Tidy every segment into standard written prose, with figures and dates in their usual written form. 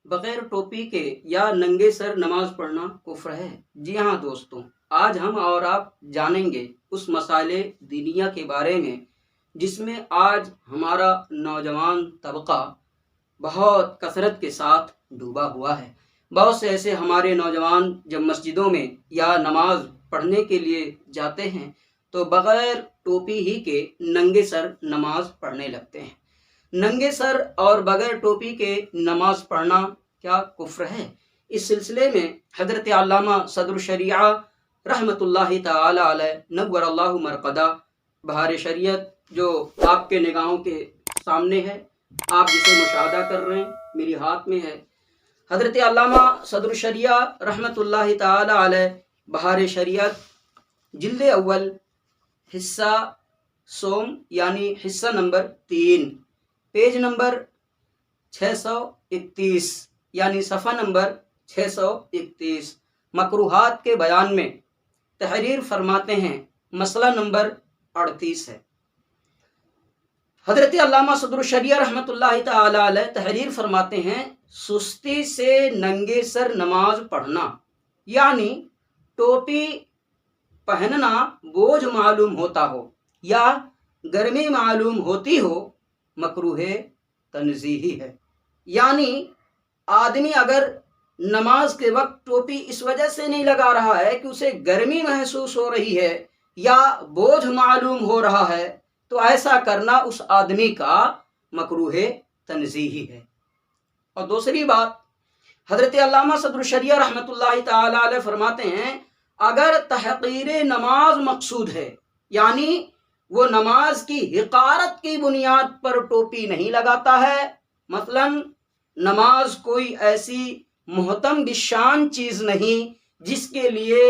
بغیر ٹوپی کے یا ننگے سر نماز پڑھنا کفر ہے؟ جی ہاں دوستوں، آج ہم اور آپ جانیں گے اس مسائل دینیا کے بارے میں جس میں آج ہمارا نوجوان طبقہ بہت کثرت کے ساتھ ڈوبا ہوا ہے۔ بہت سے ایسے ہمارے نوجوان جب مسجدوں میں یا نماز پڑھنے کے لیے جاتے ہیں تو بغیر ٹوپی ہی کے ننگے سر نماز پڑھنے لگتے ہیں۔ ننگے سر اور بغیر ٹوپی کے نماز پڑھنا کیا کفر ہے؟ اس سلسلے میں حضرت علامہ صدر الشریعہ رحمۃ اللہ تعالی علیہ نور اللہ مرقدہ بہار شریعت جو آپ کے نگاہوں کے سامنے ہے، آپ جسے مشاہدہ کر رہے ہیں، میری ہاتھ میں ہے۔ حضرت علامہ صدر الشریعہ رحمۃ اللہ تعالی علیہ بہار شریعت جلد اول حصہ سوم یعنی حصہ نمبر 3 پیج نمبر 631 یعنی صفحہ نمبر 631 مکروہات کے بیان میں تحریر فرماتے ہیں، مسئلہ نمبر 38 ہے۔ حضرت علامہ صدر الشریعہ رحمۃ اللہ تعالی علیہ تحریر فرماتے ہیں، سستی سے ننگے سر نماز پڑھنا یعنی ٹوپی پہننا بوجھ معلوم ہوتا ہو یا گرمی معلوم ہوتی ہو، مکروہ تنزیہی ہے۔ یعنی آدمی اگر نماز کے وقت ٹوپی اس وجہ سے نہیں لگا رہا ہے کہ اسے گرمی محسوس ہو رہی ہے یا بوجھ معلوم ہو رہا ہے تو ایسا کرنا اس آدمی کا مکروہ تنزیہی ہے۔ اور دوسری بات، حضرت علامہ صدر الشریعہ رحمۃ اللہ تعالی علیہ فرماتے ہیں، اگر تحقیر نماز مقصود ہے یعنی وہ نماز کی حقارت کی بنیاد پر ٹوپی نہیں لگاتا ہے، مثلا نماز کوئی ایسی محتم بشان چیز نہیں جس کے لیے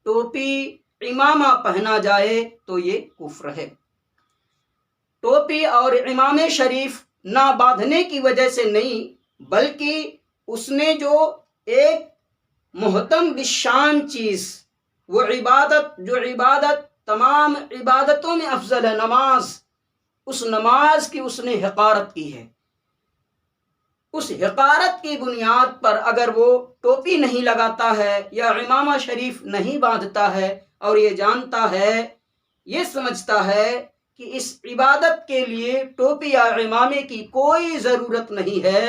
ٹوپی امامہ پہنا جائے تو یہ کفر ہے۔ ٹوپی اور امامے شریف نہ باندھنے کی وجہ سے نہیں، بلکہ اس نے جو ایک محتم بشان چیز، وہ عبادت تمام عبادتوں میں افضل ہے، نماز، اس نماز کی اس نے حقارت کی ہے۔ اس حقارت کی بنیاد پر اگر وہ ٹوپی نہیں لگاتا ہے یا امامہ شریف نہیں باندھتا ہے اور یہ جانتا ہے، یہ سمجھتا ہے کہ اس عبادت کے لیے ٹوپی یا امامے کی کوئی ضرورت نہیں ہے،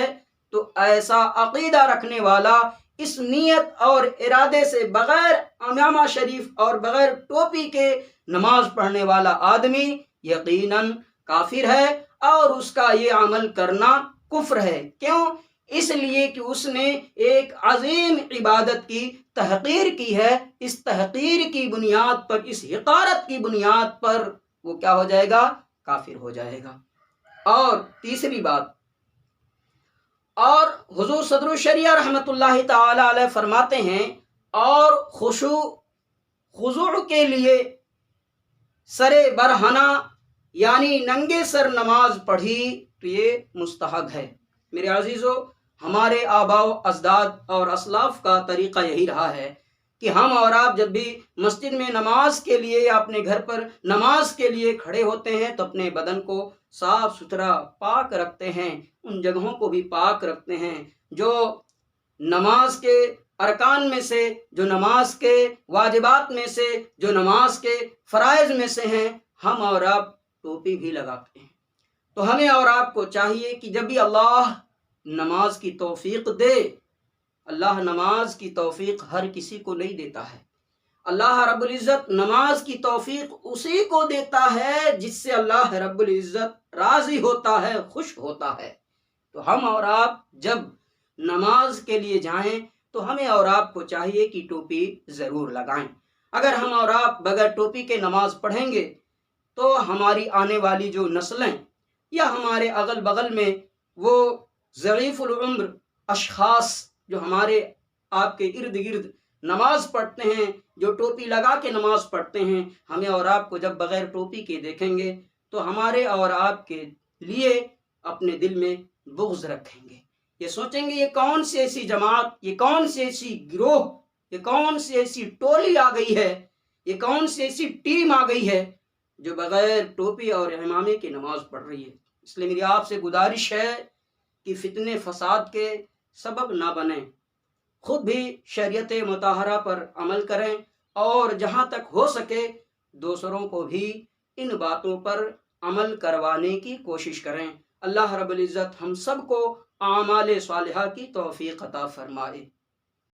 تو ایسا عقیدہ رکھنے والا اس نیت اور ارادے سے بغیر امامہ شریف اور بغیر ٹوپی کے نماز پڑھنے والا آدمی یقیناً کافر ہے اور اس کا یہ عمل کرنا کفر ہے۔ کیوں؟ اس لیے کہ اس نے ایک عظیم عبادت کی تحقیر کی ہے، اس تحقیر کی بنیاد پر، اس حقارت کی بنیاد پر وہ کیا ہو جائے گا؟ کافر ہو جائے گا۔ اور تیسری بات، اور حضور صدر الشریعہ رحمۃ اللہ تعالی علیہ فرماتے ہیں، اور خضوع کے لیے سر برہنہ یعنی ننگے سر نماز پڑھی تو یہ مستحب ہے۔ میرے عزیزو، ہمارے آباء و اجداد اور اسلاف کا طریقہ یہی رہا ہے کہ ہم اور آپ جب بھی مسجد میں نماز کے لیے یا اپنے گھر پر نماز کے لیے کھڑے ہوتے ہیں تو اپنے بدن کو صاف ستھرا پاک رکھتے ہیں، ان جگہوں کو بھی پاک رکھتے ہیں جو نماز کے ارکان میں سے، جو نماز کے واجبات میں سے، جو نماز کے فرائض میں سے ہیں۔ ہم اور آپ ٹوپی بھی لگاتے ہیں، تو ہمیں اور آپ کو چاہیے کہ جب بھی اللہ نماز کی توفیق دے، اللہ نماز کی توفیق ہر کسی کو نہیں دیتا ہے، اللہ رب العزت نماز کی توفیق اسی کو دیتا ہے جس سے اللہ رب العزت راضی ہوتا ہے، خوش ہوتا ہے۔ تو ہم اور آپ جب نماز کے لیے جائیں تو ہمیں اور آپ کو چاہیے کہ ٹوپی ضرور لگائیں۔ اگر ہم اور آپ بغیر ٹوپی کے نماز پڑھیں گے تو ہماری آنے والی جو نسلیں یا ہمارے اغل بغل میں وہ ضعیف العمر اشخاص جو ہمارے آپ کے ارد گرد نماز پڑھتے ہیں، جو ٹوپی لگا کے نماز پڑھتے ہیں، ہمیں اور آپ کو جب بغیر ٹوپی کے دیکھیں گے تو ہمارے اور آپ کے لیے اپنے دل میں بغض رکھیں گے، یہ سوچیں گے یہ کون سی ایسی جماعت، یہ کون سی ایسی گروہ، یہ کون سی ایسی ٹولی آ گئی ہے، یہ کون سی ایسی ٹیم آ گئی ہے جو بغیر ٹوپی اور امامے کی نماز پڑھ رہی ہے۔ اس لیے میری آپ سے گزارش ہے کہ فتنے فساد کے سبب نہ بنیں، خود بھی شریعت مطہرہ پر عمل کریں اور جہاں تک ہو سکے دوسروں کو بھی ان باتوں پر عمل کروانے کی کوشش کریں۔ اللہ رب العزت ہم سب کو اعمال صالحہ کی توفیق عطا فرمائے۔